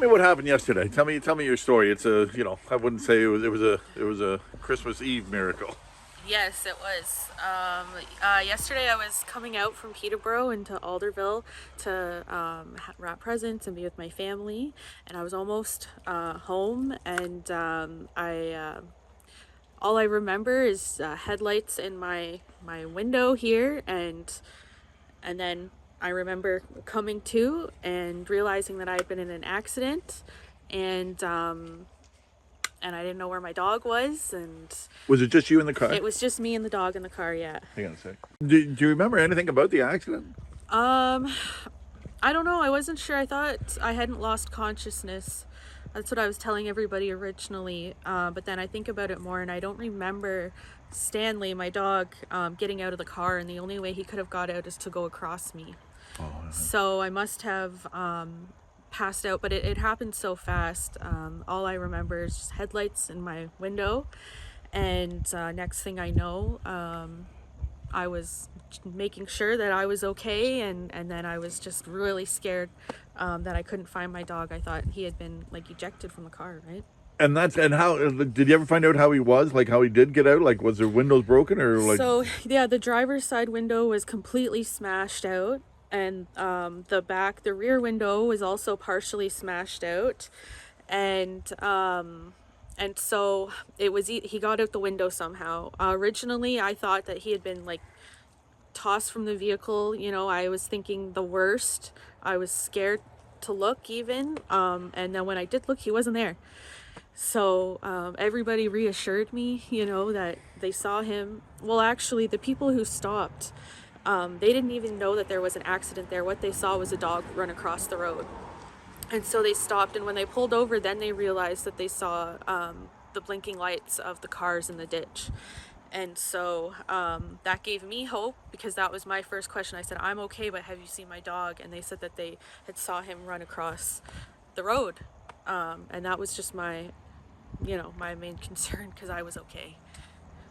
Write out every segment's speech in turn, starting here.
me what happened yesterday. Tell me your story. It's a, I wouldn't say it was a Christmas Eve miracle. Yes, it was. Yesterday I was coming out from Peterborough into Alderville to wrap presents and be with my family, and I was almost home, and all I remember is headlights in my window here, and then I remember coming to and realizing that I had been in an accident, and and I didn't know where my dog was, and Was it just you in the car? it was just me and the dog in the car. Yeah. Hang on a sec. Do you remember anything about the accident? Um, I don't know. I wasn't sure. I thought I hadn't lost consciousness. That's what I was telling everybody originally. But then I think about it more, and I don't remember Stanley, my dog, getting out of the car, and the only way he could have got out is to go across me. So I must have passed out, but it happened so fast. All I remember is just headlights in my window, and next thing I know, I was making sure that I was okay, and then I was just really scared that I couldn't find my dog. I thought he had been like ejected from the car, right? And how did you ever find out how he was? Like how he did get out? Like was there windows broken or like? So yeah, the driver's side window was completely smashed out, and the rear window was also partially smashed out, and so it was he got out the window somehow. Originally, I thought that he had been like tossed from the vehicle. I was thinking the worst. I was scared to look even, and then when I did look, he wasn't there. So everybody reassured me, that they saw him. Well, actually, the people who stopped, they didn't even know that there was an accident there. What they saw was a dog run across the road. And so they stopped, and when they pulled over, then they realized that they saw the blinking lights of the cars in the ditch. And so that gave me hope, because that was my first question. I said, I'm okay, but have you seen my dog? And they said that they had saw him run across the road. And that was just my main concern, because I was okay.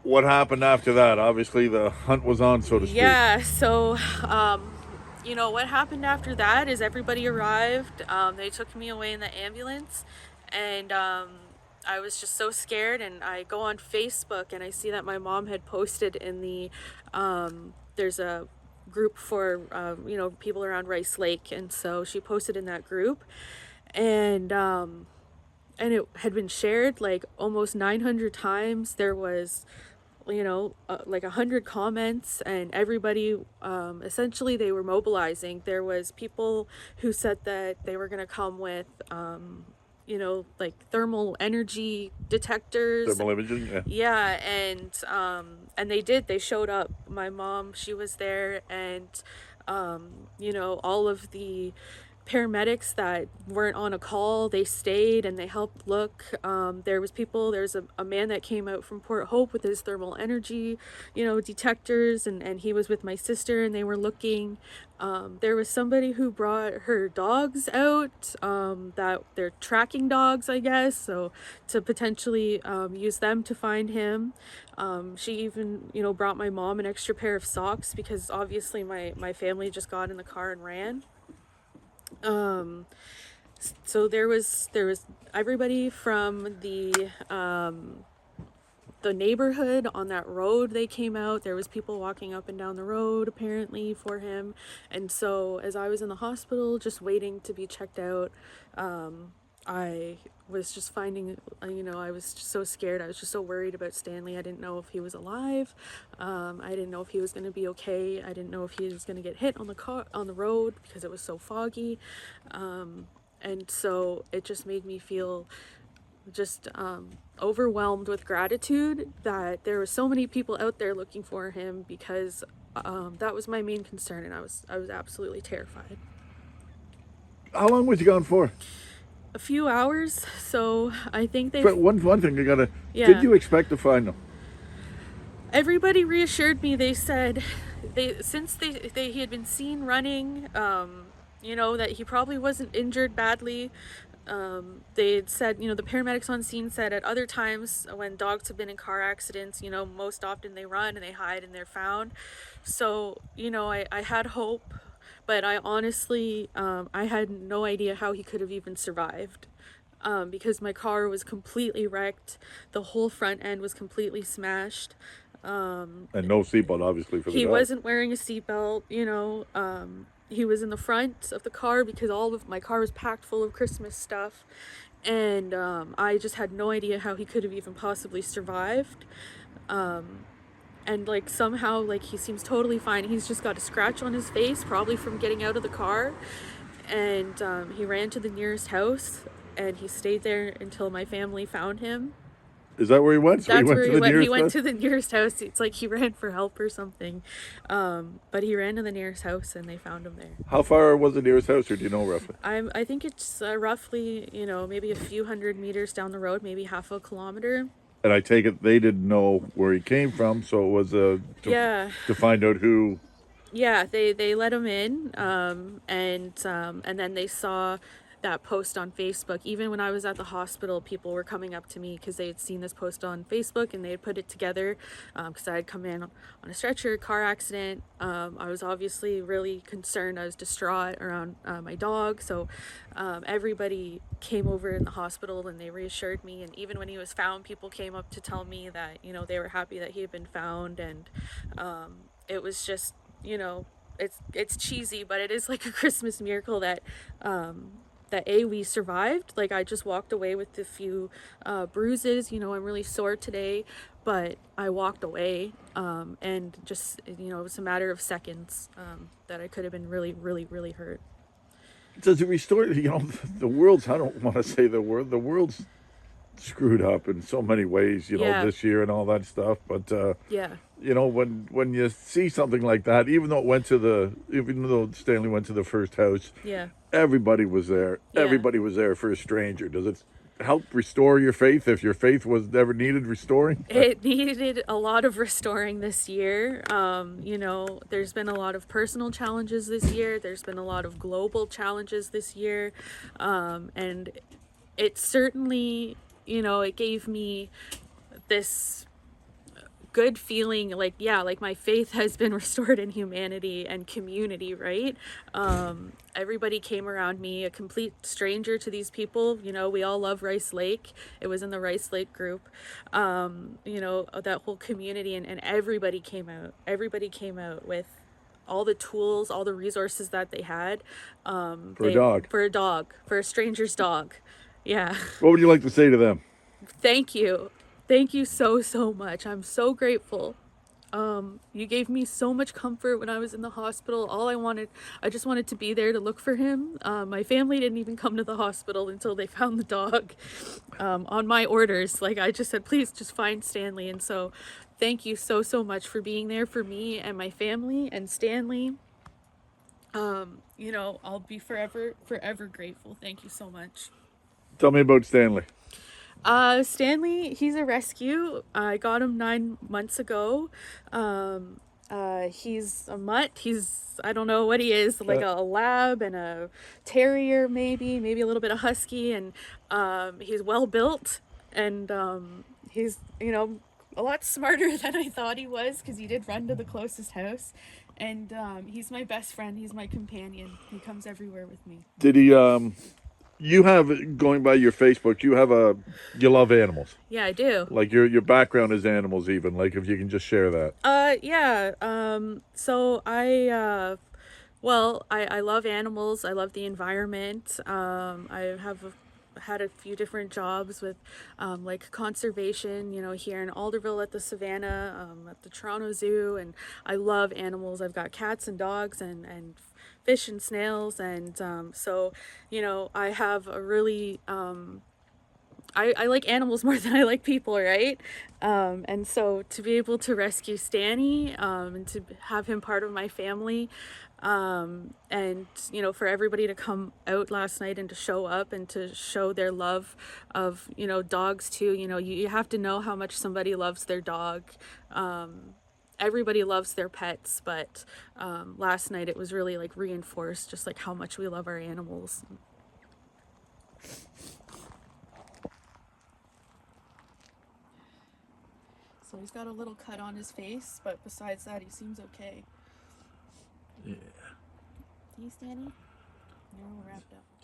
What happened after that? Obviously, the hunt was on, so to speak. Yeah, so what happened after that is everybody arrived. They took me away in the ambulance, and I was just so scared. And I go on Facebook, and I see that my mom had posted in the there's a group for people around Rice Lake, and so she posted in that group, and it had been shared like almost 900 times. There was like 100 comments, and everybody, essentially they were mobilizing. There was people who said that they were going to come with like thermal energy detectors. Thermal imaging, yeah. Yeah, and they did. They showed up. My mom, she was there, and all of the paramedics that weren't on a call, they stayed and they helped look. There's a man that came out from Port Hope with his thermal energy detectors, and he was with my sister, and they were looking. There was somebody who brought her dogs out, that they're tracking dogs, I guess, so to potentially use them to find him. She even brought my mom an extra pair of socks, because obviously my family just got in the car and ran. So there was everybody from the neighborhood on that road. They came out. There was people walking up and down the road apparently for him. And so as I was in the hospital just waiting to be checked out, I was just finding, I was just so scared. I was just so worried about Stanley. I didn't know if he was alive. I didn't know if he was going to be okay. I didn't know if he was going to get hit on the road, because it was so foggy. And so it just made me feel just overwhelmed with gratitude that there were so many people out there looking for him, because that was my main concern, and I was absolutely terrified. How long was you gone for? A few hours, so I think they. But one thing you gotta. Yeah. Did you expect to find them? Everybody reassured me. They said since he had been seen running, that he probably wasn't injured badly. They had said, the paramedics on scene said at other times when dogs have been in car accidents, most often they run and they hide and they're found. So, I had hope, but I honestly, I had no idea how he could have even survived. Because my car was completely wrecked. The whole front end was completely smashed. And no seatbelt, obviously, for the He dog. wasn't wearing a seatbelt, you know. He was in the front of the car because all of my car was packed full of Christmas stuff. And I just had no idea how he could have even possibly survived. And like somehow, like, he seems totally fine. He's just got a scratch on his face, probably from getting out of the car. And he ran to the nearest house, and he stayed there until my family found him. Is that where he went? So he That's went where to he the went. He nearest went house? to the nearest house. It's like he ran for help or something. But he ran to the nearest house, and they found him there. How far was the nearest house, or do you know roughly? I think it's roughly, you know, maybe a few hundred meters down the road, maybe half a kilometer. And I take it they didn't know where he came from, so it was Yeah. to find out who. Yeah, they let him in, and then they saw that post on Facebook. Even when I was at the hospital, people were coming up to me because they had seen this post on Facebook and they had put it together. Because I had come in on a stretcher, car accident. I was obviously really concerned. I was distraught around my dog. So everybody came over in the hospital and they reassured me. And even when he was found, people came up to tell me that, you know, they were happy that he had been found. And it was just, you know, it's cheesy, but it is like a Christmas miracle that we survived. Like, I just walked away with a few bruises. You know, I'm really sore today, but I walked away, and just, you know, it was a matter of seconds that I could have been really, really, really hurt. Does it restore? You know, the world's. I don't want to say the word. The world's screwed up in so many ways. You know, Yeah. this year and all that stuff. But Yeah. you know, when you see something like that, even though Stanley went to the first house, Yeah. everybody was there. Yeah. Everybody was there for a stranger. Does it help restore your faith if your faith was ever needed restoring? It needed a lot of restoring this year. You know, there's been a lot of personal challenges this year. There's been a lot of global challenges this year. And it certainly, you know, it gave me this good feeling, like, yeah, like my faith has been restored in humanity and community, right? Everybody came around me, a complete stranger to these people. You know, we all love Rice Lake. It was in the Rice Lake group. You know, that whole community, and everybody came out. Everybody came out with all the tools, all the resources that they had. For a dog. For a dog, for a stranger's dog. Yeah. What would you like to say to them? Thank you. Thank you so, so much. I'm so grateful. You gave me so much comfort when I was in the hospital. I just wanted to be there to look for him. My family didn't even come to the hospital until they found the dog on my orders. Like, I just said, please just find Stanley. And so thank you so, so much for being there for me and my family and Stanley. You know, I'll be forever, forever grateful. Thank you so much. Tell me about Stanley. Stanley, he's a rescue. I got him 9 months ago. He's a mutt. I don't know what he is, like a lab and a terrier, maybe a little bit of husky. And he's well built, and he's, you know, a lot smarter than I thought he was, because he did run to the closest house. And he's my best friend. He's my companion. He comes everywhere with me. Did he? You have, going by your Facebook, you love animals. Yeah, I do. Like your background is animals, even. Like, if you can just share that. Yeah. So I love animals. I love the environment. I have had a few different jobs with like conservation, you know, here in Alderville at the Savannah, at the Toronto Zoo, and I love animals. I've got cats and dogs and fish and snails, and so, you know, I have a really I like animals more than I like people, right? And so to be able to rescue Stanny, and to have him part of my family, and, you know, for everybody to come out last night and to show up and to show their love of, you know, dogs too. You know, you have to know how much somebody loves their dog. Everybody loves their pets, but last night it was really like reinforced just like how much we love our animals. So he's got a little cut on his face, but besides that, he seems okay. Yeah. You, Stanny? You're all wrapped up.